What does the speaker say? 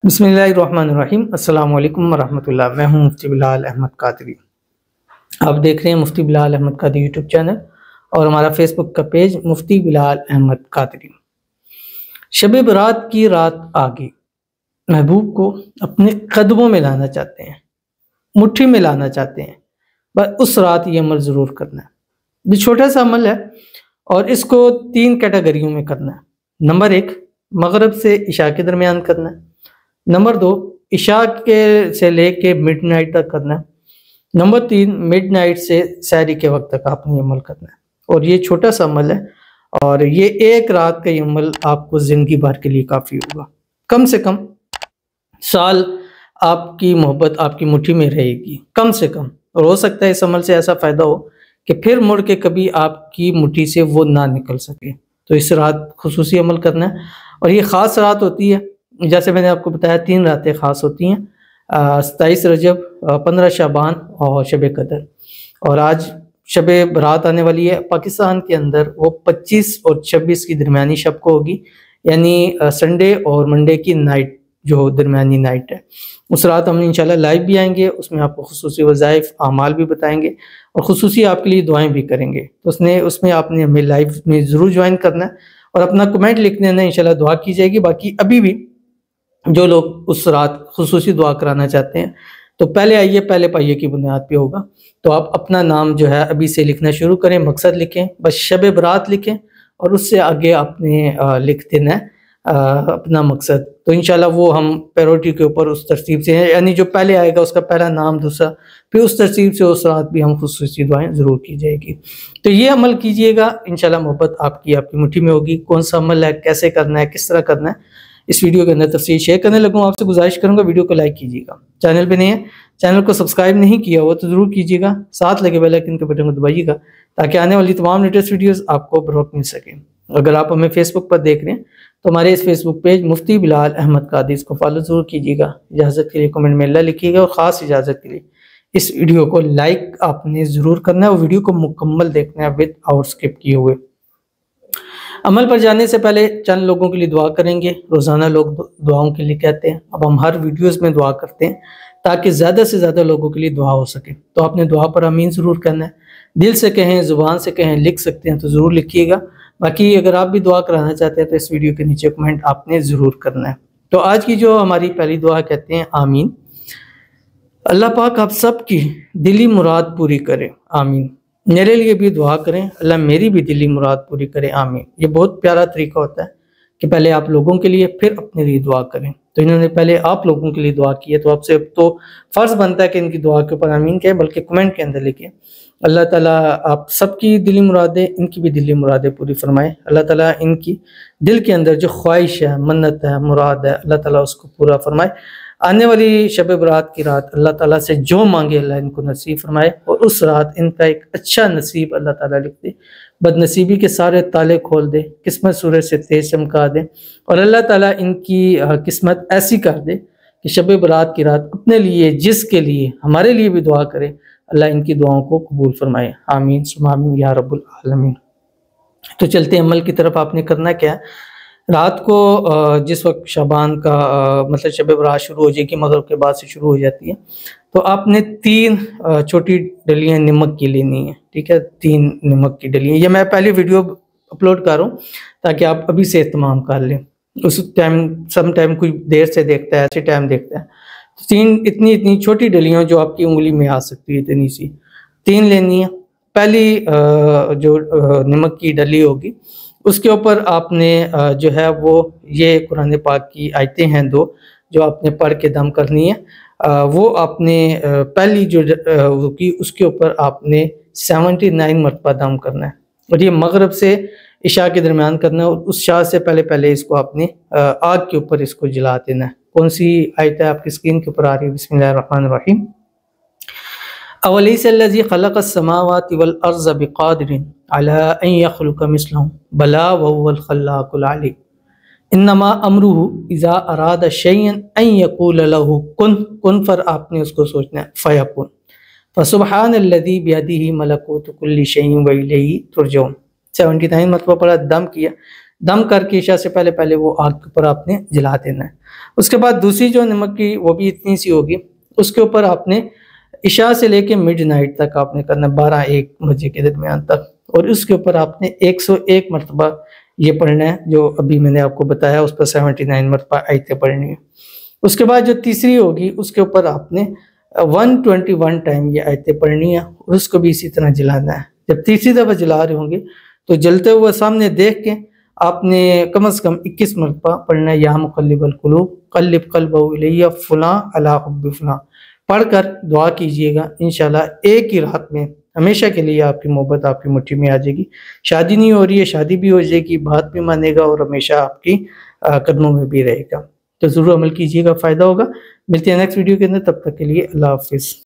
बिस्मिल्लाहिर्रहमानिर्रहीम। अस्सलाम वालेकुम वरहमतुल्लाह। मैं हूं मुफ्ती बिलाल अहमद कादरी। आप देख रहे हैं मुफ्ती बिलाल अहमद कादरी यूट्यूब चैनल और हमारा फेसबुक का पेज मुफ्ती बिलाल अहमद कादरी। शब बरात की रात आ गई, महबूब को अपने कदमों में लाना चाहते हैं, मुट्ठी में लाना चाहते हैं, बस उस रात ये अमल ज़रूर करना है। ये छोटा सा अमल है और इसको 3 कैटेगरियों में करना है। नंबर 1, मगरिब से इशा के दरमियान करना है। नंबर 2, इशा के से लेके मिडनाइट तक करना है। नंबर 3, मिडनाइट से सहरी के वक्त तक आपने ये अमल करना है। और ये छोटा सा अमल है और ये एक रात का ये अमल आपको ज़िंदगी भर के लिए काफ़ी होगा। कम से कम साल आपकी मोहब्बत आपकी मुट्ठी में रहेगी, कम से कम। और हो सकता है इस अमल से ऐसा फ़ायदा हो कि फिर मुड़ के कभी आपकी मुट्ठी से वो ना निकल सके। तो इस रात खुसूसी अमल करना है और ये ख़ास रात होती है। जैसे मैंने आपको बताया 3 रातें ख़ास होती हैं, 27 रजब, 15 शाबान और शब कदर। और आज शब बरात आने वाली है। पाकिस्तान के अंदर वो 25 और 26 की दरमियानी शब को होगी, यानी संडे और मंडे की नाइट, जो दरमियानी नाइट है। उस रात हम इंशाल्लाह लाइव भी आएंगे, उसमें आपको खुसूसी वज़ाइफ आमाल भी बताएंगे और खुसूसी आपके लिए दुआएं भी करेंगे। तो उसमें आपने हमें लाइव में ज़रूर ज्वाइन करना है और अपना कमेंट लिख देना, इंशाल्लाह दुआ की जाएगी। बाकी अभी भी जो लोग उस रात खुसूसी दुआ कराना चाहते हैं तो पहले आइए, पहले पाइए की बुनियाद पे होगा। तो आप अपना नाम जो है अभी से लिखना शुरू करें, मकसद लिखें, बस शब बरात लिखें और उससे आगे आपने लिख देना है अपना मकसद। तो इंशाल्लाह वो हम प्रायोरिटी के ऊपर उस तरतीब से है, यानी जो पहले आएगा उसका पहला नाम, दूसरा, फिर उस तरतीब से उस रात भी हम खुसूसी दुआएं ज़रूर की जाएगी। तो ये अमल कीजिएगा, इंशाल्लाह मोहब्बत आपकी मुट्ठी में होगी। कौन सा अमल है, कैसे करना है, किस तरह करना है, इस वीडियो के अंदर तफसील शेयर करने लगूँ। आपसे गुजारिश करूंगा वीडियो को लाइक कीजिएगा, चैनल पे नहीं है, चैनल को सब्सक्राइब नहीं किया हुआ तो ज़रूर कीजिएगा, साथ लगे बेल आइकन के बटन को दबाइएगा ताकि आने वाली तमाम लेटेस्ट वीडियोस आपको बर वक्त मिल सके। अगर आप हमें फेसबुक पर देख रहे हैं तो हमारे इस फेसबुक पेज मुफ्ती बिलाल अहमद कादरी को फॉलो ज़रूर कीजिएगा। इजाज़त के लिए कमेंट में अल्लाह लिखिएगा और ख़ास इजाज़त के लिए इस वीडियो को लाइक आपने ज़रूर करना है और वीडियो को मुकम्मल देखना है विद आउट स्किप किए हुए। अमल पर जाने से पहले चंद लोगों के लिए दुआ करेंगे। रोज़ाना लोग दुआओं के लिए कहते हैं, अब हम हर वीडियोस में दुआ करते हैं ताकि ज़्यादा से ज़्यादा लोगों के लिए दुआ हो सके। तो आपने दुआ पर आमीन ज़रूर करना है, दिल से कहें, ज़ुबान से कहें, लिख सकते हैं तो ज़रूर लिखिएगा। बाकी अगर आप भी दुआ कराना चाहते हैं तो इस वीडियो के नीचे कमेंट आपने ज़रूर करना है। तो आज की जो हमारी पहली दुआ कहते हैं आमीन। अल्लाह पाक आप सब की दिली मुराद पूरी करे, आमीन। मेरे लिए भी दुआ करें, अल्लाह मेरी भी दिली मुराद पूरी करे, आमीन। ये बहुत प्यारा तरीका होता है कि पहले आप लोगों के लिए फिर अपने लिए दुआ करें। तो इन्होंने पहले आप लोगों के लिए दुआ की है तो आपसे तो फ़र्ज़ बनता है कि इनकी दुआ के ऊपर आमीन कहें, बल्कि कमेंट के अंदर लिखें। अल्लाह ताला आप सबकी दिली मुरादें, इनकी भी दिली मुरादें पूरी फरमाए। अल्लाह ताला इनकी दिल के अंदर जो ख्वाहिश है, मन्नत है, मुराद है, अल्लाह ताला उसको पूरा फरमाए। आने वाली शब बरात की रात अल्लाह ताला से जो मांगे अल्लाह इनको नसीब फरमाए और उस रात इनका एक अच्छा नसीब अल्लाह ताला लिख दे, बदनसीबी के सारे ताले खोल दे, किस्मत सूरज से तेज चमका दे और अल्लाह ताला इनकी किस्मत ऐसी कर दे कि शब बरात की रात अपने लिए, जिसके लिए, हमारे लिए भी दुआ करे, अल्लाह इनकी दुआओं को कबूल फरमाए, आमीन सुम्मा आमीन या रब्बुल आलमीन। तो चलते अमल की तरफ। आपने करना क्या है, रात को जिस वक्त शाबान का मतलब शब बरात शुरू हो जाएगी, मगरिब के बाद से शुरू हो जाती है, तो आपने 3 छोटी डलियाँ नमक की लेनी है, ठीक है। 3 नमक की डलियाँ, ये मैं पहले वीडियो अपलोड कर रहा हूँ ताकि आप अभी से इस्तेमाल कर लें। उस टाइम सम टाइम कोई देर से देखता है, ऐसे टाइम देखता है, तो 3 इतनी छोटी डलियाँ जो आपकी उंगली में आ सकती है, इतनी सी 3 लेनी है। पहली जो नमक की डली होगी उसके ऊपर आपने जो है वो ये कुरान पाक की आयतें हैं 2 जो आपने पढ़ के दम करनी है। वो आपने पहली जो की उसके ऊपर आपने 79 मरतबा दम करना है और ये मगरिब से इशा के दरमियान करना है और उस शाह से पहले इसको आपने आग के ऊपर इसको जला देना है। कौन सी आयत है आपकी स्क्रीन के ऊपर आ रही है? बिस्मिल्लाहिर्रहमानिर्रहीम। अवलैसल्लज़ी ख़लक़स्समावाति वल अर्ज़ बिक़ादिरिन अला अन यख़्लुक़ मिस्लहुम बला वहुवल ख़ल्लाक़ुल अलीम इन्नमा अमरुहु इज़ा अरादा शैअन अन यक़ूल लहु कुन। कुन पर आपने उसको सोचना है, फ़यकुन। फ़सुब्हानल्लज़ी बियदिही मलकूतु कुल्लि शैइन व इलैहि तुरजऊन। 79 मतलब पढ़ा, दम किया, दम करके ईशा से पहले पहले वो आग के ऊपर आपने जला देना है। उसके बाद दूसरी जो नमक की वो भी इतनी सी होगी, उसके ऊपर आपने इशा से लेके मिडनाइट तक आपने करना 12-1 बजे के दरमियान तक, और उसके ऊपर आपने 101 मरतबा ये पढ़ना है जो अभी मैंने आपको बताया, उस पर 79 मरतबा आयतें पढ़नी है। उसके बाद जो तीसरी होगी उसके ऊपर आपने 121 टाइम ये आयतें पढ़नी है और उसको भी इसी तरह जलाना है। जब तीसरी दफ़ा जला रहे होंगे तो जलते हुए सामने देख के आपने कम से कम 21 मरतबा पढ़ना है, या मुक़ल्लिबल क़ुलूब क़ल्लिब क़ल्बहू इलैया फुलां अला हुब्बि फुलां, पढ़कर दुआ कीजिएगा। इंशाल्लाह एक ही रात में हमेशा के लिए आपकी मोहब्बत आपकी मुट्ठी में आ जाएगी। शादी नहीं हो रही है, शादी भी हो जाएगी, बात भी मानेगा और हमेशा आपकी कदमों में भी रहेगा। तो ज़रूर अमल कीजिएगा, फ़ायदा होगा। मिलते हैं नेक्स्ट वीडियो के अंदर, तब तक के लिए अल्लाह हाफ़िज़।